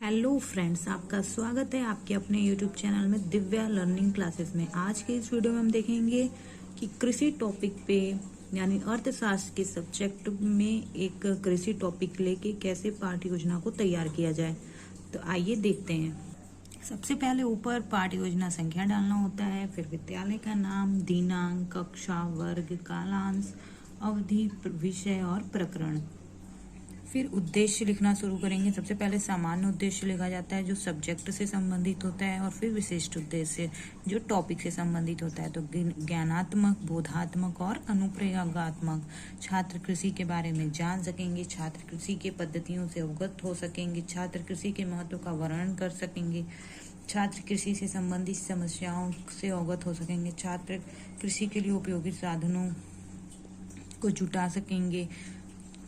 Hello friends, आपका स्वागत है आपके अपने यूट्यूब चैनल में दिव्या लर्निंग क्लासेस में। आज के इस वीडियो में हम देखेंगे कि कृषि टॉपिक पे यानी अर्थशास्त्र के सब्जेक्ट में एक कृषि टॉपिक लेके कैसे पाठ्य योजना को तैयार किया जाए। तो आइए देखते हैं। सबसे पहले ऊपर पाठ्य योजना संख्या डालना होता है, फिर विद्यालय का नाम, दिनांक, कक्षा, वर्ग, कालांश, अवधि, विषय और प्रकरण। फिर उद्देश्य लिखना शुरू करेंगे। सबसे पहले सामान्य उद्देश्य लिखा जाता है जो सब्जेक्ट से संबंधित होता है, और फिर विशिष्ट उद्देश्य जो टॉपिक से संबंधित होता है। तो ज्ञानात्मक, बोधात्मक और अनुप्रयोगात्मक। छात्र कृषि के बारे में जान सकेंगे, छात्र कृषि के पद्धतियों से अवगत हो सकेंगे, छात्र कृषि के महत्व का वर्णन कर सकेंगे, छात्र कृषि से संबंधित समस्याओं से अवगत हो सकेंगे, छात्र कृषि के लिए उपयोगी साधनों को जुटा सकेंगे,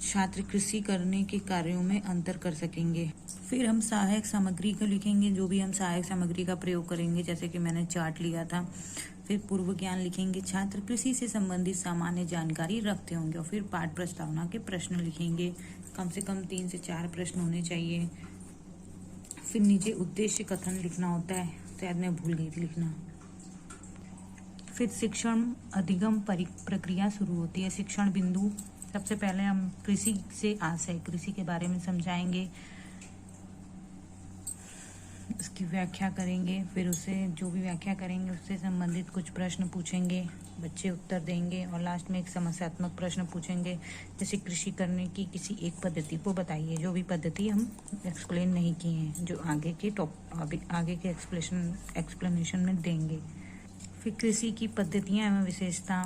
छात्र कृषि करने के कार्यों में अंतर कर सकेंगे। फिर हम सहायक सामग्री को लिखेंगे, जो भी हम सहायक सामग्री का प्रयोग करेंगे, जैसे कि मैंने चार्ट लिया था। फिर पूर्व ज्ञान लिखेंगे, छात्र कृषि से संबंधित सामान्य जानकारी रखते होंगे। और फिर पाठ प्रस्तावना के प्रश्न लिखेंगे, कम से कम 3 से 4 प्रश्न होने चाहिए। फिर नीचे उद्देश्य कथन लिखना होता है, शायद मैं भूल गई थी लिखना। फिर शिक्षण अधिगम प्रक्रिया शुरू होती है। शिक्षण बिंदु, सबसे पहले हम कृषि से आशय, कृषि के बारे में समझाएंगे, उसकी व्याख्या करेंगे। फिर उसे जो भी व्याख्या करेंगे उससे संबंधित कुछ प्रश्न पूछेंगे, बच्चे उत्तर देंगे, और लास्ट में एक समस्यात्मक प्रश्न पूछेंगे, जैसे कृषि करने की किसी एक पद्धति को बताइए। जो भी पद्धति हम एक्सप्लेन नहीं किए हैं, जो आगे के एक्सप्लेनेशन में देंगे। फिर कृषि की पद्धतियाँ एवं विशेषता,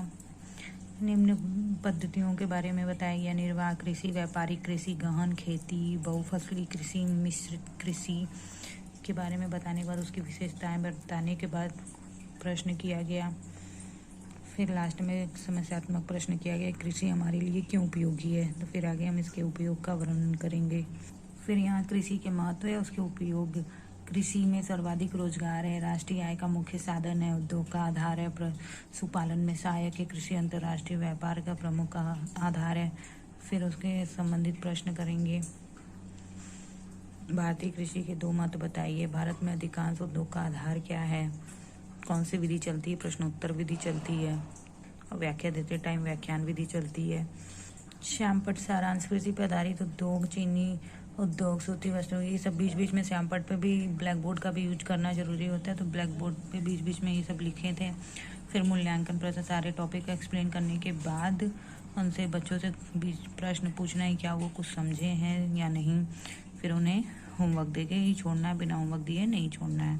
निम्न पद्धतियों के बारे में बताइए: निर्वाह कृषि, व्यापारिक कृषि, गहन खेती, बहुफसली कृषि, मिश्रित कृषि के बारे में बताने के बाद उसकी विशेषताएं बताने के बाद प्रश्न किया गया। फिर लास्ट में एक समस्यात्मक प्रश्न किया गया, कृषि हमारे लिए क्यों उपयोगी है। तो फिर आगे हम इसके उपयोग का वर्णन करेंगे। फिर यहाँ कृषि के महत्व है, उसके उपयोग, कृषि में सर्वाधिक रोजगार है, राष्ट्रीय आय का मुख्य साधन है, उद्योग का आधार है, पशुपालन में सहायक है, कृषि अंतर्राष्ट्रीय व्यापार का प्रमुख आधार है। फिर उसके संबंधित प्रश्न करेंगे। भारतीय कृषि के 2 मत बताइए। भारत में अधिकांश उद्योग का आधार क्या है। कौन सी विधि चलती है, प्रश्न उत्तर विधि चलती है, और व्याख्या देते टाइम व्याख्यान विधि चलती है। श्यामपट्ट सारांश, कृषि पर आधारित उद्योग, चीनी उद्योग, सूती वस्त्र, ये सब बीच बीच में श्यामपट्ट पे भी ब्लैक बोर्ड का भी यूज करना जरूरी होता है, तो ब्लैक बोर्ड पे बीच बीच में ये सब लिखे थे। फिर मूल्यांकन प्रश्न, सारे टॉपिक एक्सप्लेन करने के बाद उनसे बच्चों से प्रश्न पूछना है, क्या वो कुछ समझे हैं या नहीं। फिर उन्हें होमवर्क देके ही छोड़ना है, बिना होमवर्क दिए नहीं छोड़ना है।